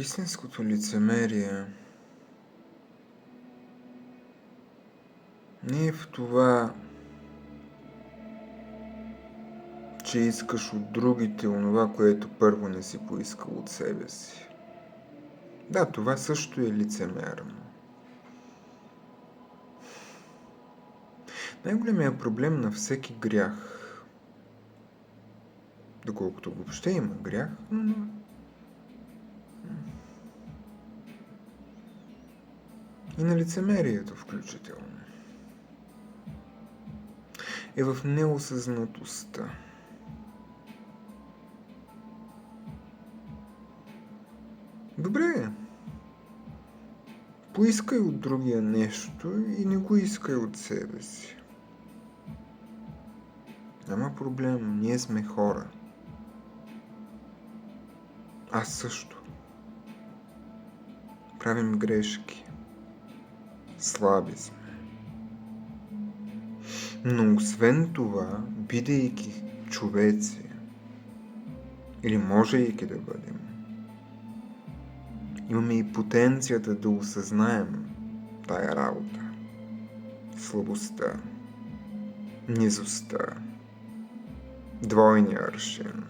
Истинското лицемерие не е в това, че искаш от другите онова, което първо не си поискал от себе си. Да, това също е лицемерно. Най-големият проблем на всеки грях, доколкото въобще има грях, и на лицемерието включително, е в неосъзнатостта. Добре, поискай от другия нещо и не го искай от себе си. Няма проблем, ние сме хора. Аз също. Правим грешки. Слаби сме. Но освен това, бидейки човеци, или можейки да бъдем, имаме и потенцията да осъзнаем тая работа. Слабостта, низостта, двойния аршин.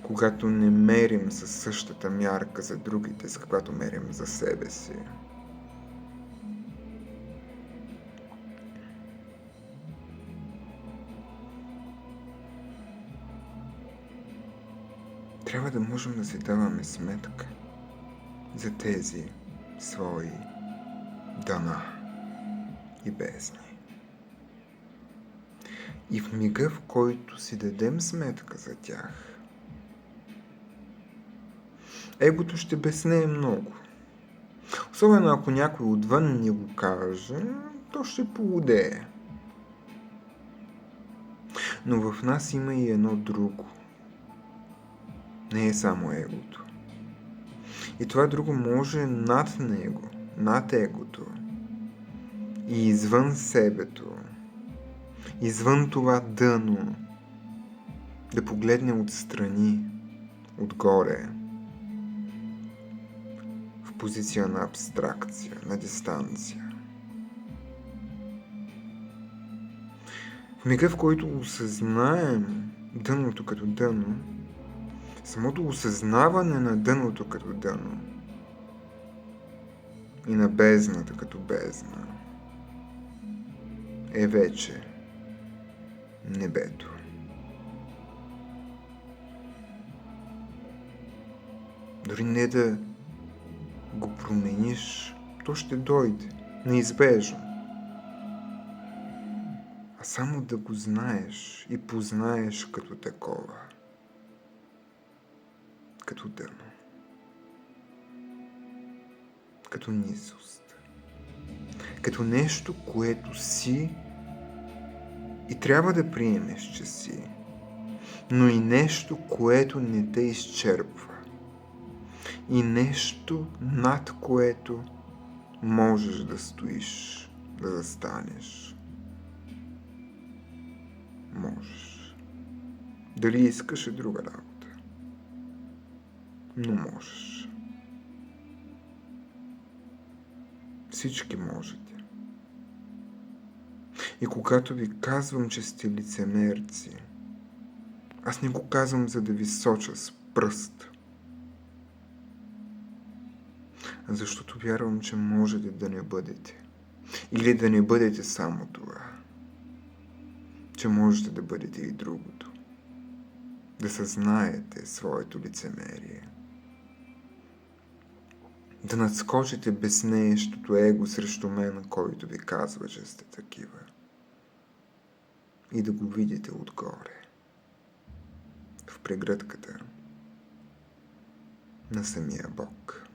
Когато не мерим със същата мярка за другите, с каквато мерим за себе си. Трябва да можем да си даваме сметка за тези свои дъна и бездни. И в мига, в който си дадем сметка за тях, егото ще безнее много. Особено ако някой отвън ни го каже, то ще поудее. Но в нас има и едно друго. Не е само егото. И това друго може над него, над егото и извън себето, извън това дъно, да погледне отстрани, отгоре, в позиция на абстракция, на дистанция. В мига, в който осъзнаем дъното като дъно, самото осъзнаване на дъното като дъно и на бездната като бездна е вече небето. Дори не да го промениш, то ще дойде неизбежно. А само да го знаеш и познаеш като такова, като дъно, като низост, като нещо, което си и трябва да приемеш, че си, но и нещо, което не те изчерпва, и нещо, над което можеш да стоиш, да застанеш. Можеш. Дали искаш е друга работа, но можеш. Всички можете. И когато ви казвам, че сте лицемерци, аз не го казвам, за да ви соча с пръст, защото вярвам, че можете да не бъдете. Или да не бъдете само това. Че можете да бъдете и другото. Да съзнаете своето лицемерие. Да надскочите безнеещото его срещу мен, който ви казва, че сте такива. И да го видите отгоре. В прегръдката на самия Бог.